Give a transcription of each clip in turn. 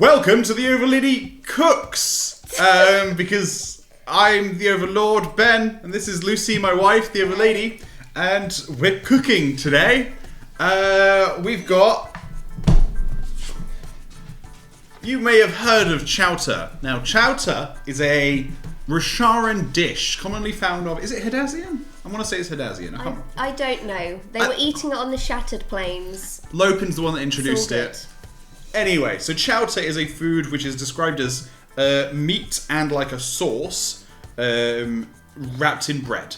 Welcome to the Overlady Cooks, because I'm the Overlord, Ben, and this is Lucy, my wife, the Overlady, and we're cooking today. We've got... You may have heard of chouta. Now, chouta is a Rasharan dish commonly found of... Is it Hidazian? I want to say it's Hidazian. I don't know. They were eating it on the Shattered Plains. Lopin's the one that introduced it. Anyway, so chouta is a food which is described as meat and like a sauce wrapped in bread.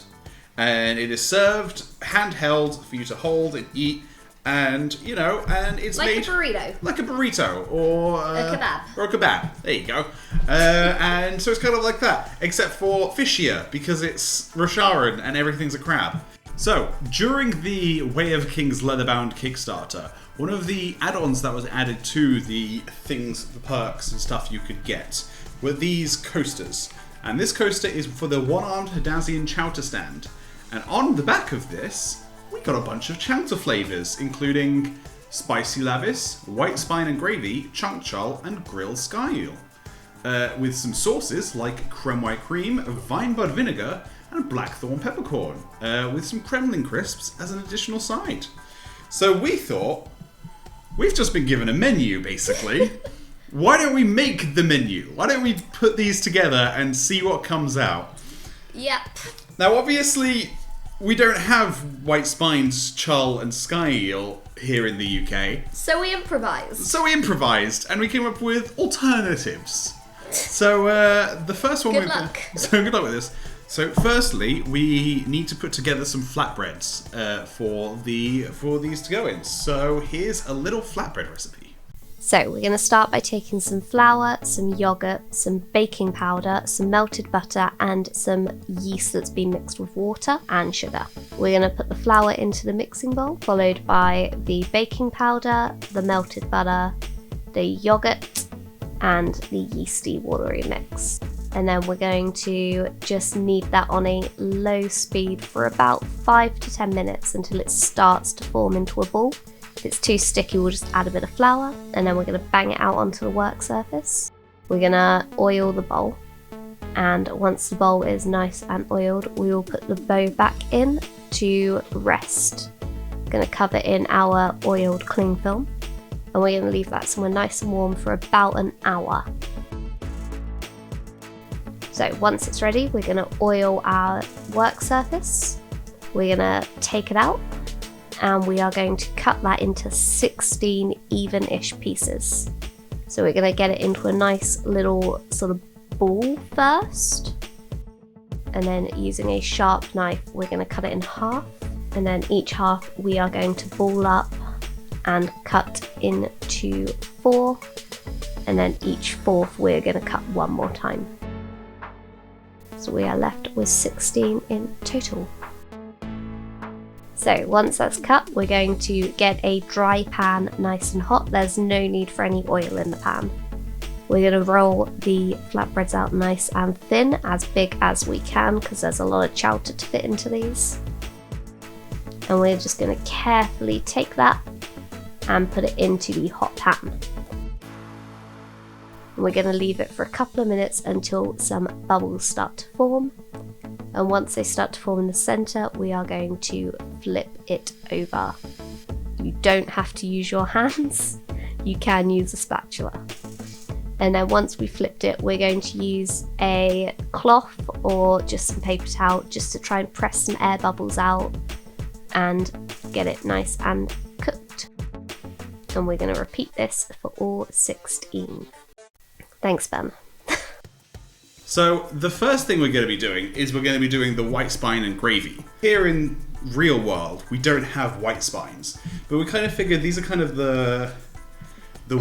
And it is served handheld for you to hold and eat. And, you know, and it's like made... a burrito. Like a burrito. Or a kebab. Or a kebab. There you go. And so it's kind of like that. Except for fishier, because it's Rasharan and everything's a crab. So, during the Way of Kings Leatherbound Kickstarter, one of the add-ons that was added to the things, the perks and stuff you could get were these coasters. And this coaster is for the One-Armed Hidazian Chouta stand. And on the back of this... we got a bunch of chouta flavours, including spicy lavis, white spine and gravy, chunk chal, and grilled sky eel. With some sauces like creme white cream, vine bud vinegar, and blackthorn peppercorn, with some Kremlin crisps as an additional side. So we thought, we've just been given a menu, basically. Why don't we make the menu? Why don't we put these together and see what comes out? Yep. Now, obviously... we don't have white spines, chal, and sky eel here in the UK. So we improvised. And we came up with alternatives. So the first one... Good luck. So good luck with this. So firstly, we need to put together some flatbreads for these to go in. So here's a little flatbread recipe. So we're going to start by taking some flour, some yogurt, some baking powder, some melted butter and some yeast that's been mixed with water and sugar. We're going to put the flour into the mixing bowl, followed by the baking powder, the melted butter, the yogurt and the yeasty watery mix. And then we're going to just knead that on a low speed for about 5 to 10 minutes until it starts to form into a ball. If it's too sticky, we'll just add a bit of flour and then we're going to bang it out onto the work surface. We're going to oil the bowl, and once the bowl is nice and oiled, we will put the bow back in to rest. We're going to cover in our oiled cling film and we're going to leave that somewhere nice and warm for about an hour. So once it's ready, we're going to oil our work surface. We're going to take it out. And we are going to cut that into 16 even-ish pieces. So we're going to get it into a nice little sort of ball first. And then using a sharp knife, we're going to cut it in half. And then each half we are going to ball up and cut into 4. And then each fourth we're going to cut one more time. So we are left with 16 in total. So once that's cut, we're going to get a dry pan nice and hot. There's no need for any oil in the pan. We're going to roll the flatbreads out nice and thin, as big as we can, because there's a lot of chouta to fit into these. And we're just going to carefully take that and put it into the hot pan. And we're going to leave it for a couple of minutes until some bubbles start to form. And once they start to form in the centre, we are going to flip it over. You don't have to use your hands, you can use a spatula. And then once we flipped it, we're going to use a cloth or just some paper towel just to try and press some air bubbles out and get it nice and cooked. And we're going to repeat this for all 16. Thanks, Ben. So the first thing we're going to be doing is we're going to be doing the white spine and gravy. Here in real world, we don't have white spines, but we kind of figured these are kind of the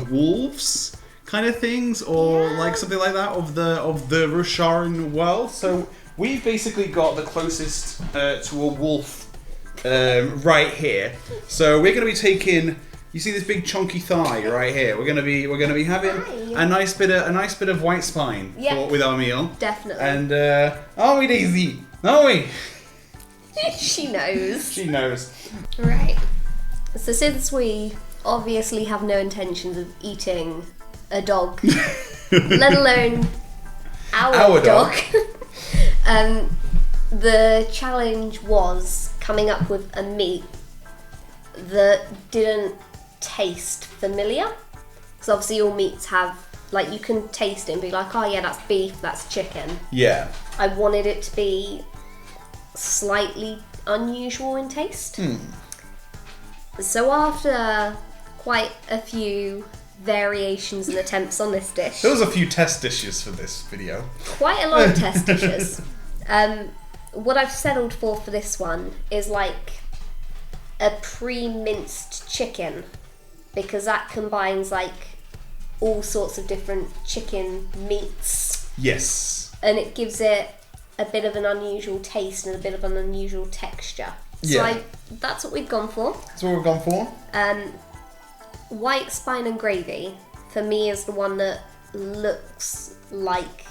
wolves kind of things, or like something like that of the Rasharan world. So we've basically got the closest to a wolf right here. So we're going to be taking. You see this big chunky thigh right here? We're gonna be having a nice bit of white spine with our meal. Definitely. And are we, Daisy? Are we? She knows. She knows. Right. So since we obviously have no intentions of eating a dog, let alone our dog. The challenge was coming up with a meat that didn't taste familiar. Because obviously all meats have, like, you can taste it and be like, oh yeah, that's beef, that's chicken. Yeah. I wanted it to be slightly unusual in taste. So after quite a few variations and attempts on this dish. There was a few test dishes for this video. Quite a lot of test dishes. What I've settled for this one is like a pre-minced chicken, because that combines like all sorts of different chicken meats. Yes. And it gives it a bit of an unusual taste and a bit of an unusual texture. Yeah. So that's what we've gone for. That's what we've gone for. White spine and gravy for me is the one that looks like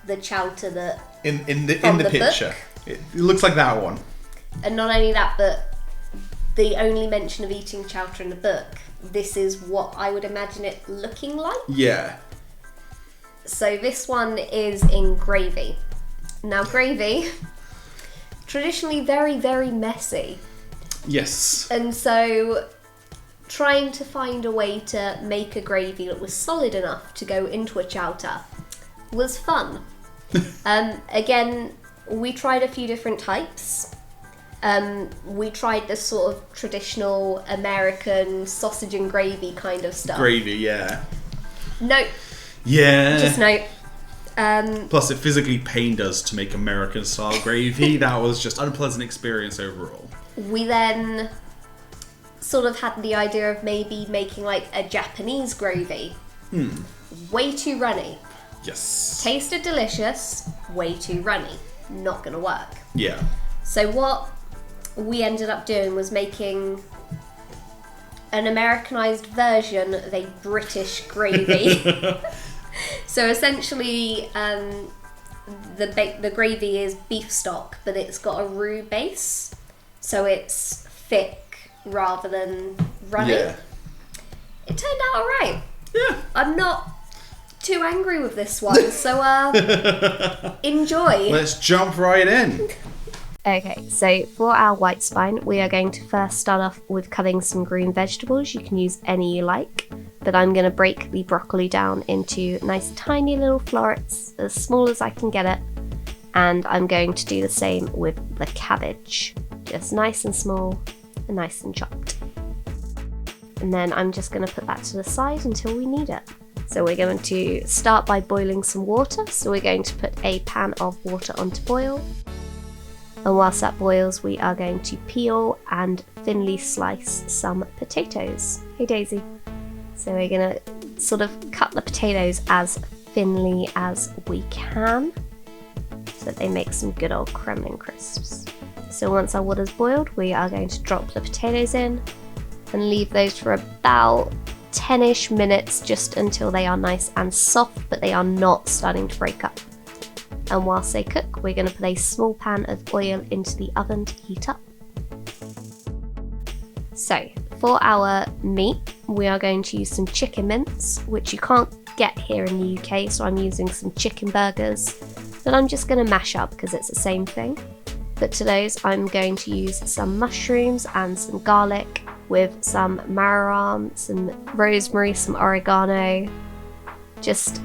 the chouta that in the picture. book. It looks like that one. And not only that, but the only mention of eating chouta in the book, this is what I would imagine it looking like. Yeah. So this one is in gravy. Now gravy, traditionally very, very messy. Yes. And so trying to find a way to make a gravy that was solid enough to go into a chouta was fun. Again, we tried a few different types. We tried the sort of traditional American sausage and gravy kind of stuff. Gravy, yeah. Nope. Yeah. Just nope. Plus, it physically pained us to make American-style gravy. That was just unpleasant experience overall. We then sort of had the idea of maybe making like a Japanese gravy. Way too runny. Yes. Tasted delicious, way too runny. Not gonna work. Yeah. So what we ended up doing was making an Americanized version of a British gravy. So essentially, the gravy is beef stock, but it's got a roux base, so it's thick rather than runny. Yeah. It turned out alright. Yeah. I'm not too angry with this one, so enjoy. Let's jump right in. Okay, so for our white spine, we are going to first start off with cutting some green vegetables. You can use any you like, but I'm going to break the broccoli down into nice tiny little florets, as small as I can get it, and I'm going to do the same with the cabbage. Just nice and small and nice and chopped. And then I'm just going to put that to the side until we need it. So we're going to start by boiling some water. So we're going to put a pan of water onto boil. And whilst that boils, we are going to peel and thinly slice some potatoes. Hey Daisy. So we're going to sort of cut the potatoes as thinly as we can, so that they make some good old Kremlin crisps. So once our water's boiled, we are going to drop the potatoes in and leave those for about 10-ish minutes, just until they are nice and soft, but they are not starting to break up. And whilst they cook, we're going to put a small pan of oil into the oven to heat up. So for our meat, we are going to use some chicken mince, which you can't get here in the UK, so I'm using some chicken burgers that I'm just going to mash up because it's the same thing. But to those, I'm going to use some mushrooms and some garlic with some marjoram, some rosemary, some oregano, just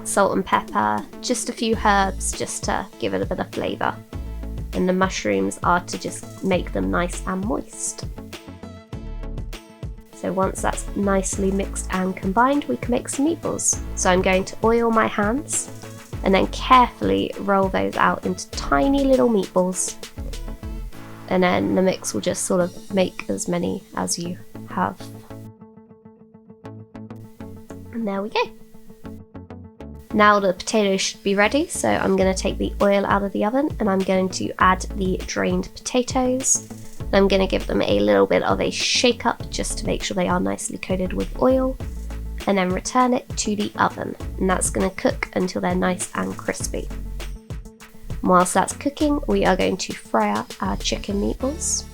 salt and pepper, just a few herbs just to give it a bit of flavour. And the mushrooms are to just make them nice and moist. So once that's nicely mixed and combined, we can make some meatballs. So I'm going to oil my hands and then carefully roll those out into tiny little meatballs. And then the mix will just sort of make as many as you have. And there we go. Now the potatoes should be ready, so I'm going to take the oil out of the oven and I'm going to add the drained potatoes. And I'm going to give them a little bit of a shake up just to make sure they are nicely coated with oil, and then return it to the oven, and that's going to cook until they're nice and crispy. Whilst that's cooking, we are going to fry up our chicken meatballs.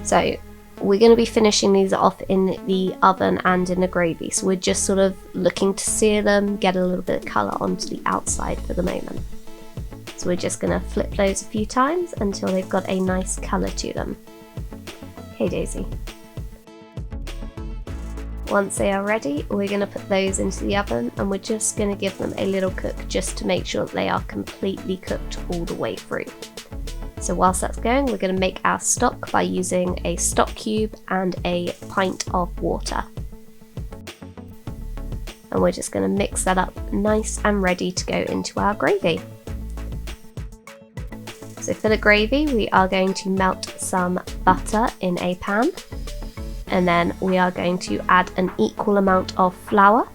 So we're going to be finishing these off in the oven and in the gravy. So we're just sort of looking to sear them, get a little bit of colour onto the outside for the moment. So we're just going to flip those a few times until they've got a nice colour to them. Hey Daisy. Once they are ready, we're going to put those into the oven and we're just going to give them a little cook just to make sure that they are completely cooked all the way through. So whilst that's going, we're going to make our stock by using a stock cube and a pint of water. And we're just going to mix that up nice and ready to go into our gravy. So for the gravy, we are going to melt some butter in a pan. And then we are going to add an equal amount of flour,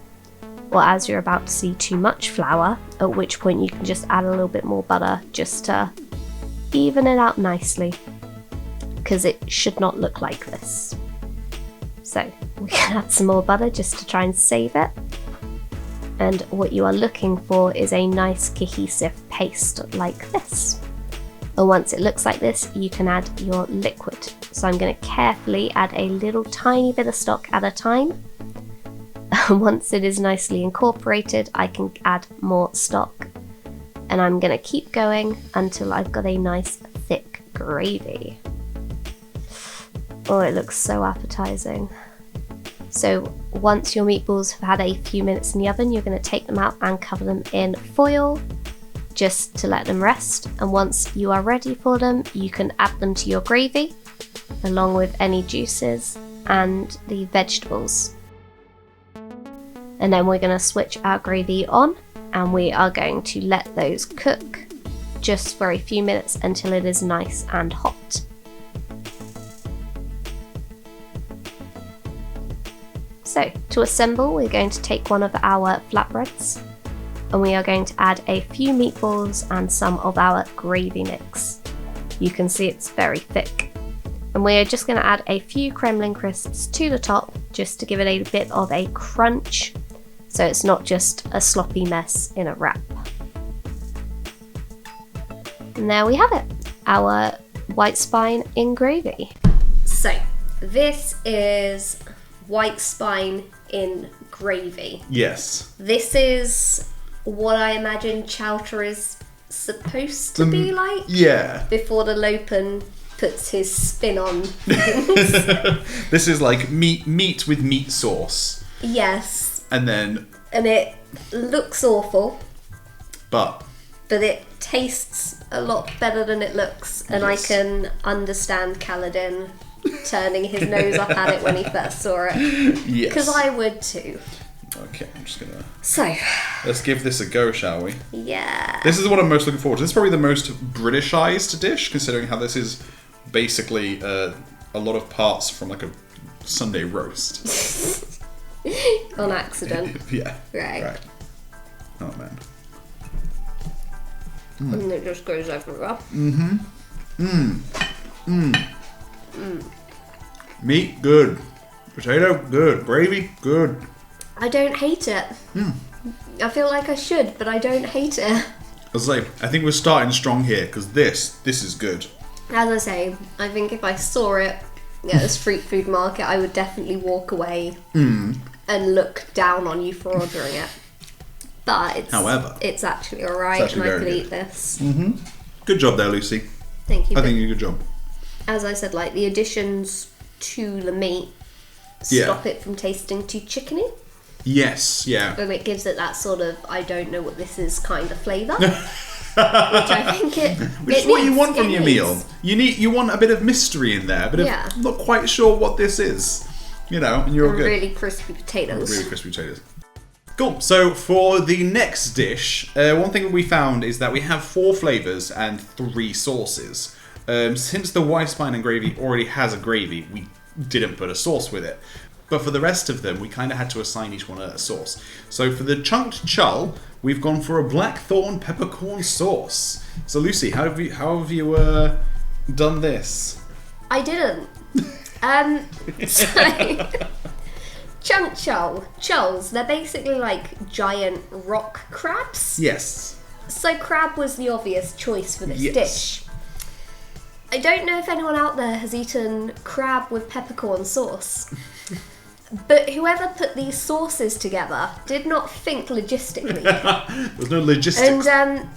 or as you're about to see, too much flour, at which point you can just add a little bit more butter just to even it out nicely, because it should not look like this. So we can add some more butter just to try and save it. And what you are looking for is a nice cohesive paste like this. And once it looks like this, you can add your liquid. So I'm going to carefully add a little tiny bit of stock at a time. Once it is nicely incorporated, I can add more stock. And I'm going to keep going until I've got a nice thick gravy. Oh, it looks so appetizing. So once your meatballs have had a few minutes in the oven, you're going to take them out and cover them in foil, just to let them rest. And once you are ready for them, you can add them to your gravy, along with any juices and the vegetables. And then we're going to switch our gravy on, and we are going to let those cook just for a few minutes until it is nice and hot. So to assemble, we're going to take one of our flatbreads, and we are going to add a few meatballs and some of our gravy mix. You can see it's very thick. And we're just going to add a few Kremlin crisps to the top just to give it a bit of a crunch, so it's not just a sloppy mess in a wrap. And there we have it, our white spine in gravy. So this is white spine in gravy. Yes. This is what I imagine chouta is supposed to be like. Yeah. Before the Lopen puts his spin on. This is like meat with meat sauce. Yes. And it looks awful. But it tastes a lot better than it looks. And yes. I can understand Kaladin turning his nose up at it when he first saw it. Yes. Because I would too. Okay, I'm just gonna... So... let's give this a go, shall we? Yeah. This is what I'm most looking forward to. This is probably the most Britishized dish, considering how this is basically a lot of parts from like a Sunday roast. On accident. Yeah. Right. Oh, man. And it just goes everywhere. Meat, good. Potato, good. Gravy, good. I don't hate it. I feel like I should, but I don't hate it. I was like, I think we're starting strong here, because this is good. As I say, I think if I saw it at a street food market, I would definitely walk away and look down on you for ordering it. But it's actually alright, and I could eat this. Good job there, Lucy. Thank you. I think you did a good job. As I said, like the additions to the meat stop it from tasting too chickeny. Yes, yeah. And it gives it that sort of, I don't know what this is kind of flavour. Which I think which is what you want from your meal. You want a bit of mystery in there, I'm not quite sure what this is. You know, and you're all good. Really crispy potatoes. Really crispy potatoes. Cool. So for the next dish, one thing that we found is that we have 4 flavours and 3 sauces. Since the white spine and gravy already has a gravy, we didn't put a sauce with it. But for the rest of them, we kind of had to assign each one a sauce. So for the chunked chul, we've gone for a blackthorn peppercorn sauce. So Lucy, how have you done this? I didn't. So chunk chulls, they're basically like giant rock crabs. Yes. So crab was the obvious choice for this dish. I don't know if anyone out there has eaten crab with peppercorn sauce. But whoever put these sauces together did not think logistically. There's no logistics. And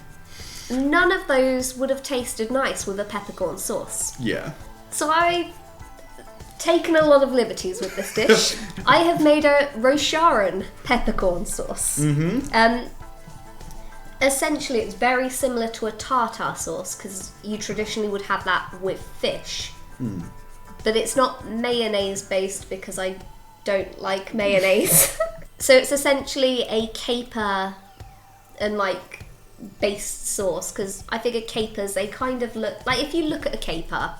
none of those would have tasted nice with a peppercorn sauce. Yeah. So I've taken a lot of liberties with this dish. I have made a Rosharan peppercorn sauce. Essentially, it's very similar to a tartar sauce because you traditionally would have that with fish. But it's not mayonnaise based because I don't like mayonnaise. So it's essentially a caper and like based sauce because I figure capers, they kind of look like, if you look at a caper,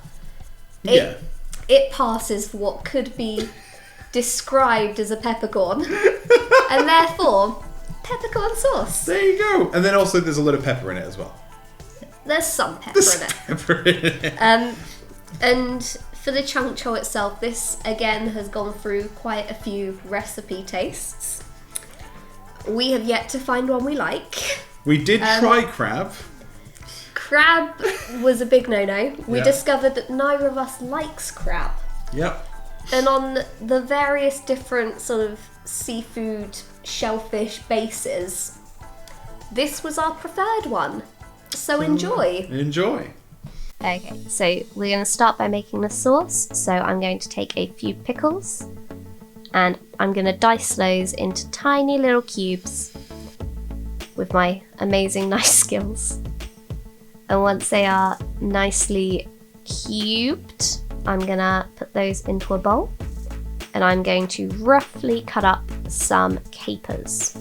it passes for what could be described as a peppercorn. And therefore, peppercorn sauce. There you go. And then also there's a lot of pepper in it as well. There's some pepper in it. And for the chunk chow itself, this again has gone through quite a few recipe tastes. We have yet to find one we like. We did try crab. Crab was a big no-no. We discovered that neither of us likes crab. Yep. And on the various different sort of seafood, shellfish bases, this was our preferred one. So enjoy. Enjoy. Okay, so we're going to start by making the sauce. So I'm going to take a few pickles and I'm going to dice those into tiny little cubes with my amazing knife skills. And once they are nicely cubed, I'm going to put those into a bowl and I'm going to roughly cut up some capers.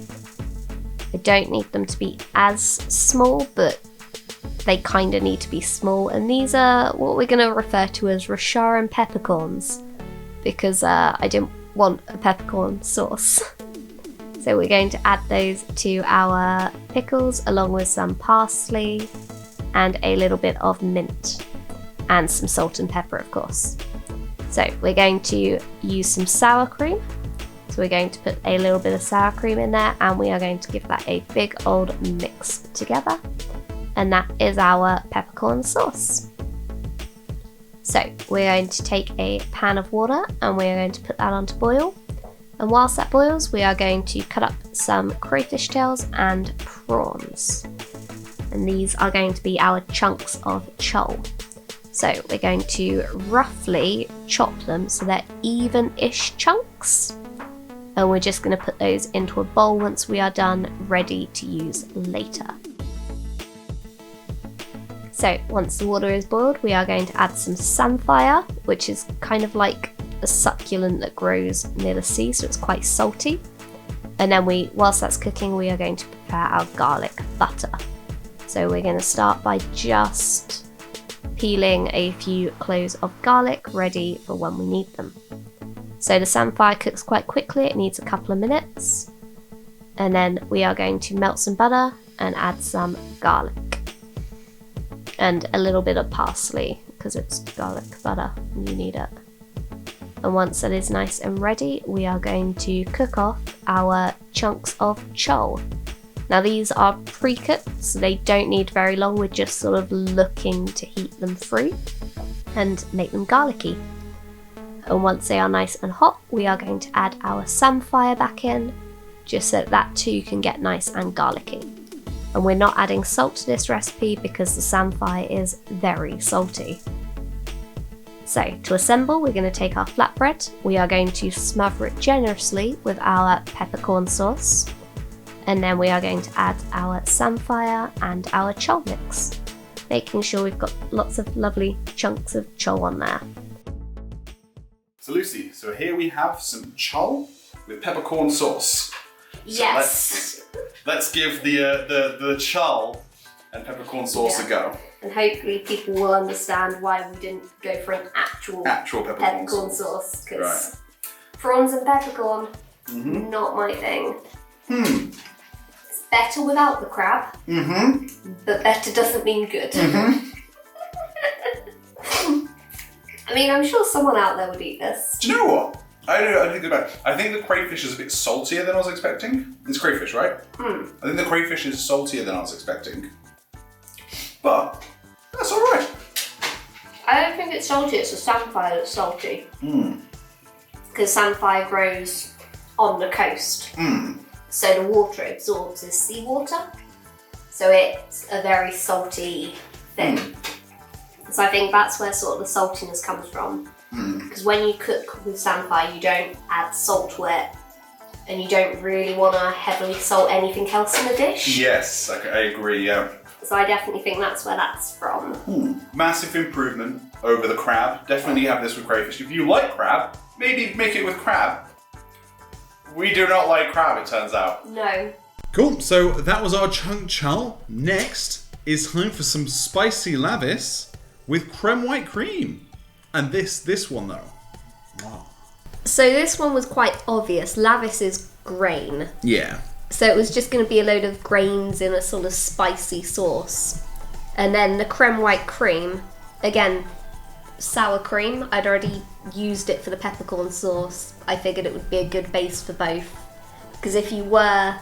I don't need them to be as small, but they kind of need to be small, and these are what we're going to refer to as Rosharan peppercorns because I didn't want a peppercorn sauce. So we're going to add those to our pickles along with some parsley and a little bit of mint and some salt and pepper, of course. So we're going to use some sour cream. So we're going to put a little bit of sour cream in there and we are going to give that a big old mix together. And that is our peppercorn sauce. So we're going to take a pan of water and we're going to put that on to boil. And whilst that boils, we are going to cut up some crayfish tails and prawns. And these are going to be our chunks of chol. So we're going to roughly chop them so they're even-ish chunks. And we're just going to put those into a bowl once we are done, ready to use later. So once the water is boiled, we are going to add some samphire, which is kind of like a succulent that grows near the sea, so it's quite salty. And then whilst that's cooking, we are going to prepare our garlic butter. So we're going to start by just peeling a few cloves of garlic ready for when we need them. So the samphire cooks quite quickly, it needs a couple of minutes. And then we are going to melt some butter and add some garlic. And a little bit of parsley, because it's garlic butter and you need it. And once that is nice and ready, we are going to cook off our chunks of chol. Now these are pre-cooked, so they don't need very long, we're just sort of looking to heat them through and make them garlicky. And once they are nice and hot, we are going to add our samphire back in, just so that too can get nice and garlicky. And we're not adding salt to this recipe because the samphire is very salty. So to assemble, we're going to take our flatbread, we are going to smother it generously with our peppercorn sauce, and then we are going to add our samphire and our chol mix, making sure we've got lots of lovely chunks of chol on there. So Lucy, so here we have some chol with peppercorn sauce. Yes. Let's give the chol and peppercorn sauce a go. And hopefully people will understand why we didn't go for an actual peppercorn sauce. Because prawns and peppercorn, not my thing. It's better without the crab, but better doesn't mean good. I mean, I'm sure someone out there would eat this. Do you know what? I think about it. I think the crayfish is a bit saltier than I was expecting. It's crayfish, right? I think the crayfish is saltier than I was expecting. But that's all right. I don't think it's salty, it's the samphire that's salty. Because samphire grows on the coast. So the water it absorbs is seawater. So it's a very salty thing. So I think that's where sort of the saltiness comes from. Because when you cook with samphire, you don't add salt to it. And you don't really want to heavily salt anything else in the dish. Yes, I agree, yeah. So I definitely think that's where that's from. Massive improvement over the crab. Definitely have this with crayfish. If you like crab, maybe make it with crab. We do not like crab, it turns out. No. Cool, so that was our chunk chal. Next is time for some spicy lavis with creme white cream. And this one though. Wow. So this one was quite obvious. Lavis is grain. Yeah. So it was just going to be a load of grains in a sort of spicy sauce. And then the creme white cream, again, sour cream. I'd already used it for the peppercorn sauce. I figured it would be a good base for both. Because if you were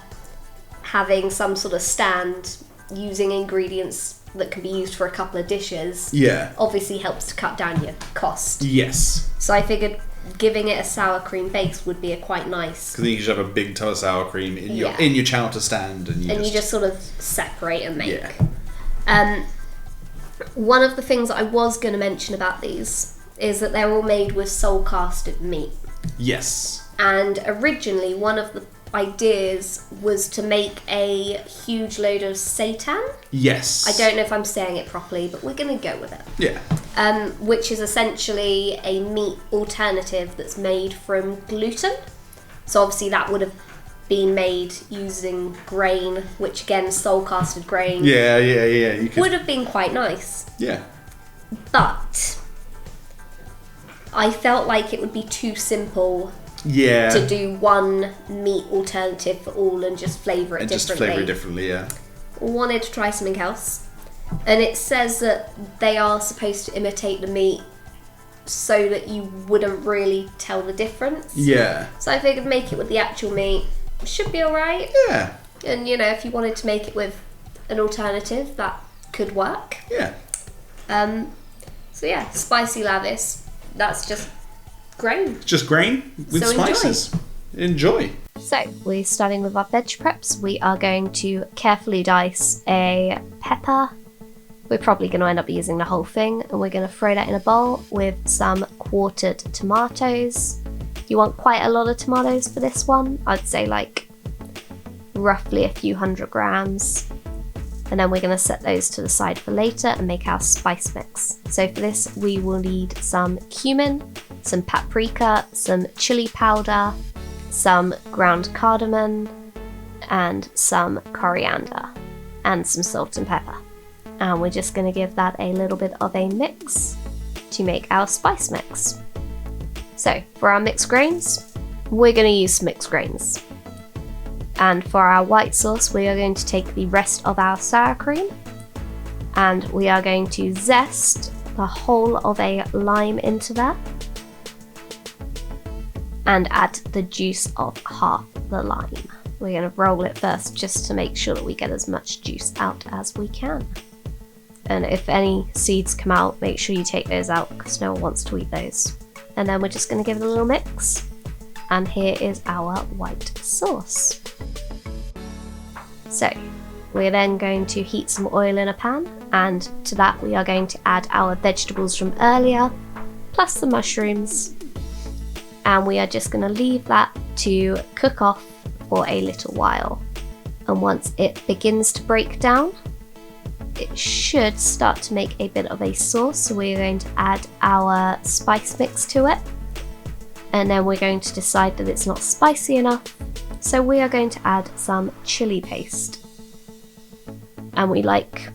having some sort of stand using ingredients that can be used for a couple of dishes, obviously helps to cut down your cost. Yes. So I figured giving it a sour cream base would be quite nice. Because then you just have a big tub of sour cream in your chowder stand, and you just sort of separate and make. One of the things that I was going to mention about these is that they're all made with soul casted meat. Yes. And originally, one of the ideas was to make a huge load of seitan. Yes. I don't know if I'm saying it properly, but we're going to go with it. Yeah. Which is essentially a meat alternative that's made from gluten. So obviously that would have been made using grain, which again, soul casted grain. Yeah. You could... would have been quite nice. Yeah. But I felt like it would be too simple Yeah. to do one meat alternative for all and just flavour it differently. Just flavour it differently, yeah. Wanted to try something else. And it says that they are supposed to imitate the meat so that you wouldn't really tell the difference. Yeah. So I figured make it with the actual meat. Should be alright. Yeah. And you know, if you wanted to make it with an alternative, that could work. Yeah. So yeah, spicy lavis. That's just grain. Just grain with spices. Enjoy. So we're starting with our veg preps. We are going to carefully dice a pepper. We're probably going to end up using the whole thing, and we're going to throw that in a bowl with some quartered tomatoes. You want quite a lot of tomatoes for this one. I'd say like roughly a few 100 grams. And then we're going to set those to the side for later and make our spice mix. So for this, we will need some cumin, some paprika, some chili powder, some ground cardamom, and some coriander, and some salt and pepper. And we're just going to give that a little bit of a mix to make our spice mix. So for our mixed grains, we're going to use some mixed grains. And for our white sauce, we are going to take the rest of our sour cream, and we are going to zest the whole of a lime into there and add the juice of half the lime. We're going to roll it first just to make sure that we get as much juice out as we can. And if any seeds come out, make sure you take those out because no one wants to eat those. And then we're just going to give it a little mix. And here is our white sauce. So we're then going to heat some oil in a pan, and to that we are going to add our vegetables from earlier, plus the mushrooms. And we are just going to leave that to cook off for a little while. And once it begins to break down, it should start to make a bit of a sauce. So we're going to add our spice mix to it. And then we're going to decide that it's not spicy enough. So we are going to add some chili paste. And we like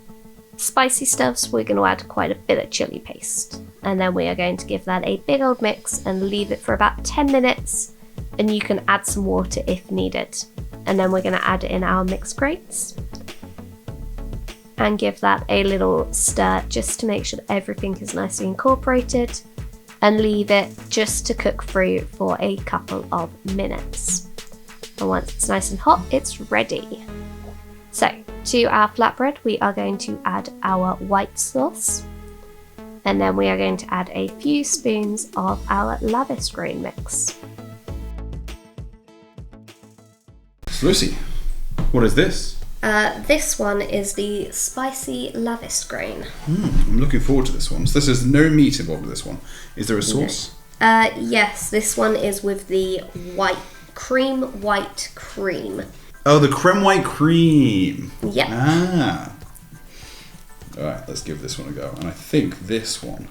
spicy stuff, so we're going to add quite a bit of chili paste. And then we are going to give that a big old mix and leave it for about 10 minutes. And you can add some water if needed. And then we're going to add in our mixed grains. And give that a little stir just to make sure that everything is nicely incorporated. And leave it just to cook through for a couple of minutes. And once it's nice and hot, it's ready. So, to our flatbread, we are going to add our white sauce. And then we are going to add a few spoons of our lavish grain mix. So Lucy, what is this? This one is the spicy lavish grain. I'm looking forward to this one. So this is no meat involved with this one. Is there a sauce? No. Yes, this one is with the white cream. Oh, the creme white cream. Yep. Ah. All right, let's give this one a go. And I think this one.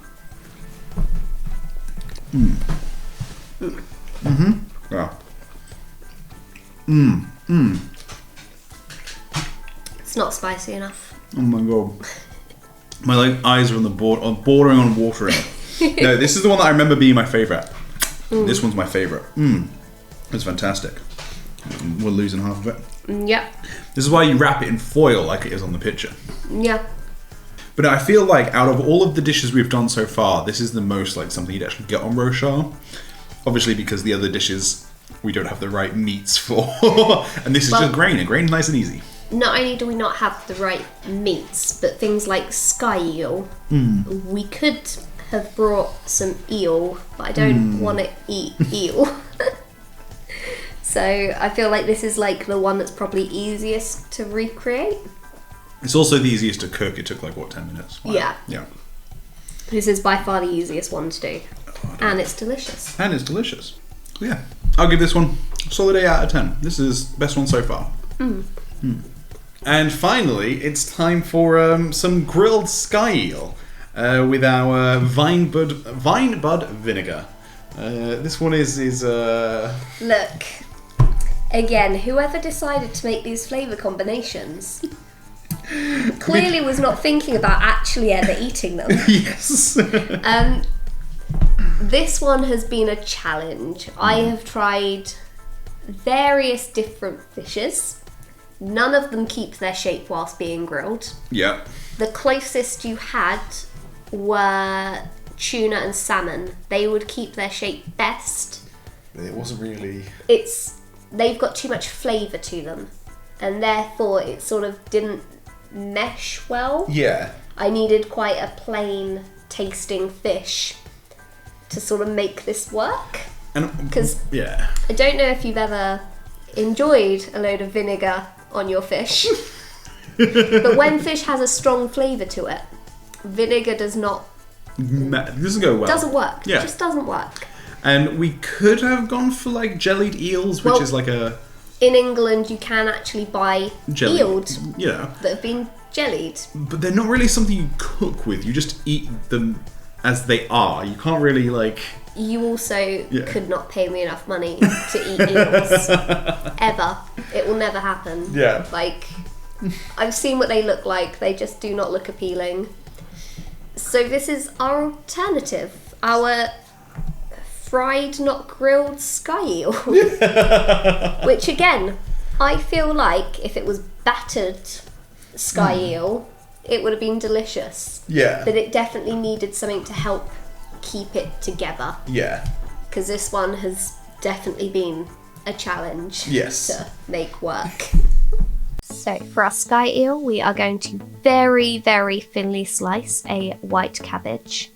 Yeah. It's not spicy enough. Oh my god. My eyes are on the bordering on watering. No, this is the one that I remember being my favourite. This one's my favourite. It's fantastic. We're losing half of it. Yeah. This is why you wrap it in foil like it is on the picture. Yeah. But I feel like out of all of the dishes we've done so far, this is the most like something you'd actually get on Rochelle. Obviously because the other dishes we don't have the right meats for. And this is just grain, and grain's nice and easy. Not only do we not have the right meats, but things like sky eel, we could have brought some eel, but I don't want to eat eel. So I feel like this is like the one that's probably easiest to recreate. It's also the easiest to cook. It took like, what, 10 minutes? Wow. Yeah. This is by far the easiest one to do. And it's delicious. Yeah. I'll give this one a solid 8 out of 10. This is the best one so far. And finally, it's time for some grilled sky eel with our vine bud vinegar. This one is Look, again, whoever decided to make these flavour combinations clearly was not thinking about actually ever eating them. Yes. This one has been a challenge. I have tried various different fishes. None of them keep their shape whilst being grilled. Yeah. The closest you had were tuna and salmon. They would keep their shape best. It wasn't really... They've got too much flavour to them. And therefore it sort of didn't mesh well. Yeah. I needed quite a plain tasting fish to sort of make this work. Because yeah. I don't know if you've ever enjoyed a load of vinegar on your fish. But when fish has a strong flavour to it, vinegar does not... It doesn't go well. Doesn't work. Yeah. It just doesn't work. And we could have gone for like jellied eels, which is like a... In England, you can actually buy eels that have been jellied. But they're not really something you cook with. You just eat them as they are. You can't really like... You also could not pay me enough money to eat eels. Ever. It will never happen. Yeah. Like, I've seen what they look like. They just do not look appealing. So this is our alternative. Our fried, not grilled sky eel. Which again, I feel like if it was battered sky eel, it would have been delicious. Yeah. But it definitely needed something to help keep it together. Yeah. Because this one has definitely been a challenge to make work. So for our sky eel, we are going to very, very thinly slice a white cabbage.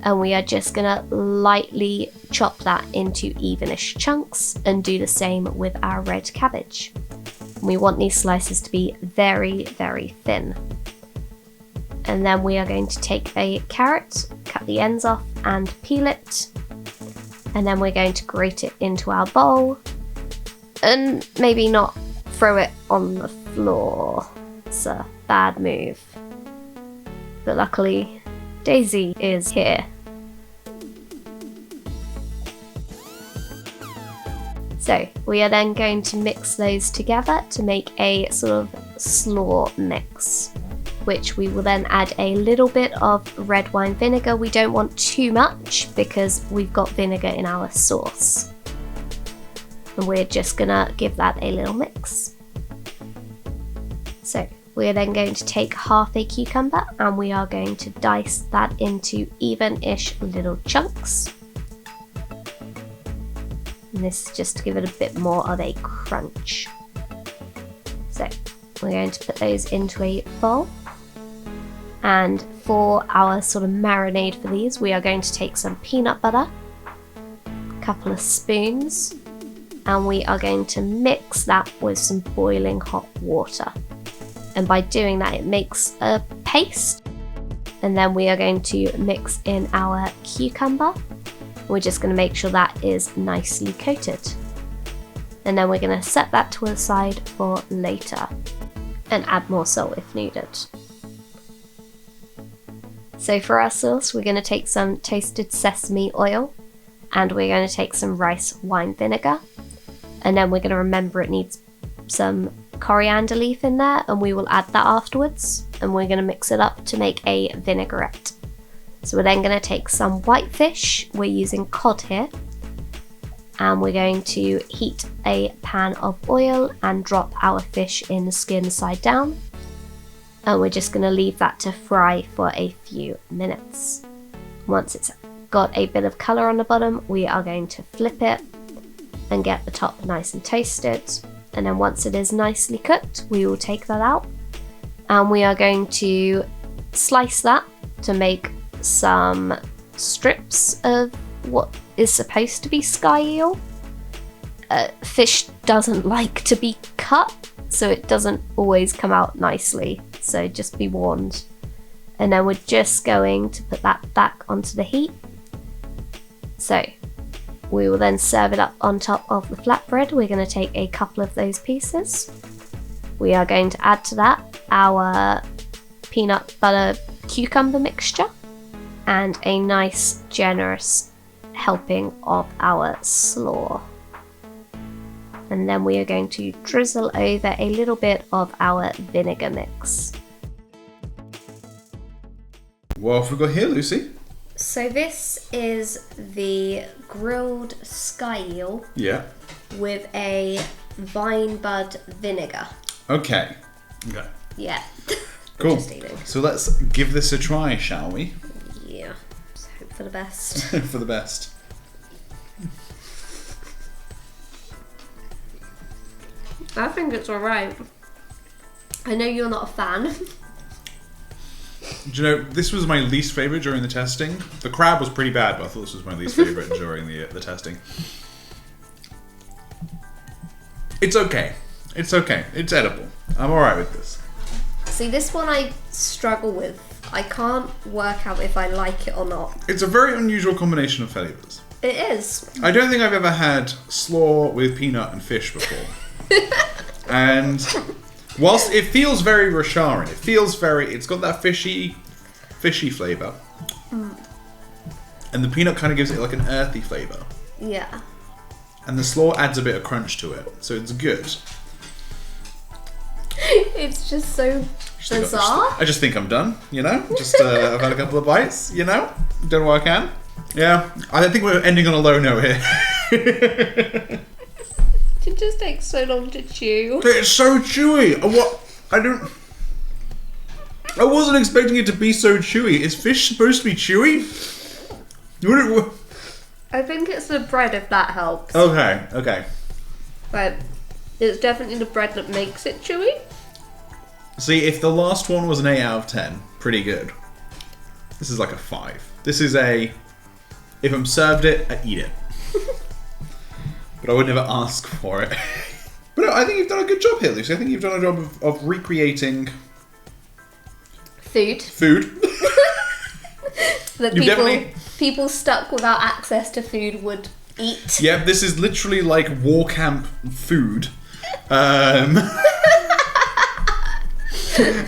And we are just going to lightly chop that into evenish chunks and do the same with our red cabbage. And we want these slices to be very, very thin. And then we are going to take a carrot, cut the ends off and peel it. And then we're going to grate it into our bowl. And maybe not throw it on the floor. It's a bad move. But luckily, Daisy is here. So we are then going to mix those together to make a sort of slaw mix, which we will then add a little bit of red wine vinegar. We don't want too much because we've got vinegar in our sauce. And we're just gonna give that a little mix. So we're then going to take half a cucumber and we are going to dice that into even-ish little chunks. And this is just to give it a bit more of a crunch. So we're going to put those into a bowl. And for our sort of marinade for these, we are going to take some peanut butter, a couple of spoons, and we are going to mix that with some boiling hot water. And by doing that, it makes a paste. And then we are going to mix in our cucumber. We're just going to make sure that is nicely coated. And then we're going to set that to the side for later and add more salt if needed. So for our sauce, we're going to take some toasted sesame oil, and we're going to take some rice wine vinegar. And then we're going to remember it needs some coriander leaf in there, and we will add that afterwards. And we're going to mix it up to make a vinaigrette. So we're then going to take some white fish. We're using cod here. And we're going to heat a pan of oil and drop our fish in the skin side down. And we're just going to leave that to fry for a few minutes. Once it's got a bit of colour on the bottom, we are going to flip it and get the top nice and toasted. And then once it is nicely cooked, we will take that out. And we are going to slice that to make some strips of what is supposed to be sky eel. Fish doesn't like to be cut, so it doesn't always come out nicely, so just be warned. And then we're just going to put that back onto the heat. So we will then serve it up on top of the flatbread. We're going to take a couple of those pieces. We are going to add to that our peanut butter cucumber mixture and a nice generous helping of our slaw. And then we are going to drizzle over a little bit of our vinegar mix. What have we got here, Lucy? So this is the grilled sky eel with a vine bud vinegar. Okay. Yeah. Cool. Just eating. So let's give this a try, shall we? Yeah. Just hope for the best. For the best. I think it's alright. I know you're not a fan. Do you know, this was my least favourite during the testing. The crab was pretty bad, but I thought this was my least favourite during the testing. It's okay. It's okay. It's edible. I'm alright with this. See, this one I struggle with. I can't work out if I like it or not. It's a very unusual combination of flavours. It is. I don't think I've ever had slaw with peanut and fish before. And whilst it feels very Rasharan, it's got that fishy flavour. And the peanut kind of gives it like an earthy flavour. Yeah. And the slaw adds a bit of crunch to it, so it's good. It's just so bizarre. I just think I'm done, you know? Just I've had a couple of bites, you know? Done what I can. Yeah, I think we're ending on a low note here. It just takes so long to chew. It's so chewy. I wasn't expecting it to be so chewy. Is fish supposed to be chewy? I think it's the bread, if that helps. Okay. But it's definitely the bread that makes it chewy. See, if the last one was an 8 out of 10, pretty good. This is like a 5. This is if I'm served it, I eat it. But I would never ask for it. But no, I think you've done a good job here, Lucy. I think you've done a job of recreating... Food. That people stuck without access to food would eat. Yep, this is literally like war camp food. And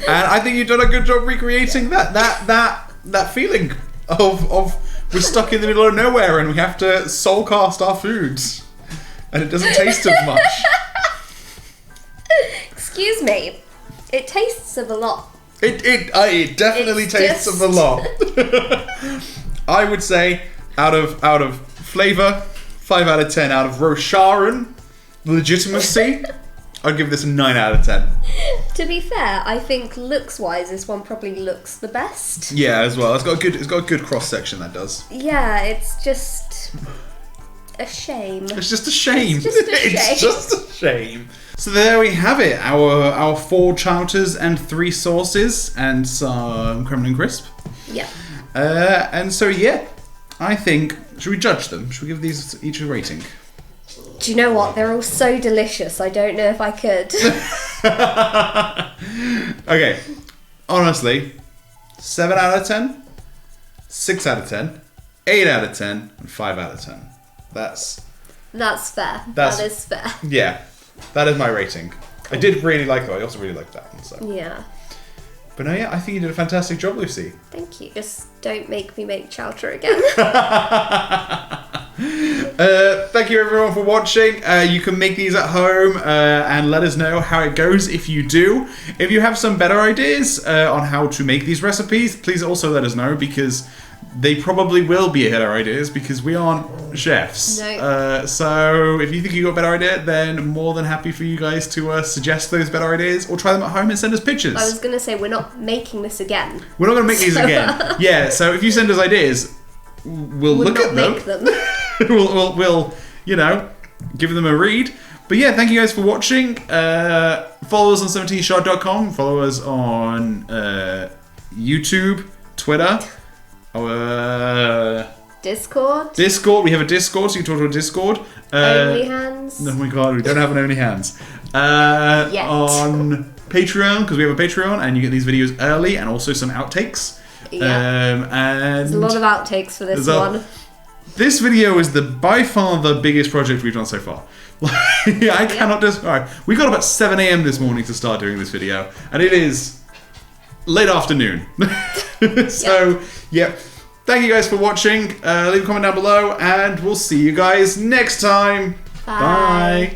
I think you've done a good job recreating that feeling of we're stuck in the middle of nowhere and we have to soul cast our foods. And it doesn't taste as much. Excuse me. It tastes of a lot. It definitely tastes of a lot. I would say out of flavour, 5 out of 10. Out of Rosharan legitimacy, I'd give this a 9 out of 10. To be fair, I think looks-wise, this one probably looks the best. Yeah, as well. It's got a good cross section. That does. Yeah, it's just a shame. It's just a shame. It's just a shame. It's just a shame. So there we have it. Our 4 chowters and 3 sauces and some Kremlin crisp. Yeah. And so yeah, I think, should we judge them? Should we give these each a rating? Do you know what? They're all so delicious. I don't know if I could. Okay, honestly, 7 out of 10, 6 out of 10, 8 out of 10, and 5 out of 10. That's fair. That is fair. Yeah, that is my rating. I did really like that. I also really liked that one. So. Yeah. But no, yeah, I think you did a fantastic job, Lucy. Thank you. Just don't make me make chowder again. Thank you everyone for watching. You can make these at home and let us know how it goes if you do. If you have some better ideas on how to make these recipes, please also let us know, because they probably will be better ideas, because we aren't chefs. No. So if you think you got a better idea, then more than happy for you guys to suggest those better ideas or try them at home and send us pictures. I was going to say, we're not making this again. We're not going to make these again. Yeah, so if you send us ideas, we'll look at them. Make them. we'll give them a read. But yeah, thank you guys for watching. Follow us on 17shot.com. Follow us on YouTube, Twitter, Discord. We have a Discord, so you can talk to a Discord. OnlyHands. Oh my god, we don't have an OnlyHands. Yet. On Patreon, because we have a Patreon, and you get these videos early, and also some outtakes. Yeah. And there's a lot of outtakes for this one. This video is by far the biggest project we've done so far. I cannot describe. We got up at 7 a.m. this morning to start doing this video, and it is late afternoon. So, yeah. Thank you guys for watching. Leave a comment down below, and we'll see you guys next time. Bye.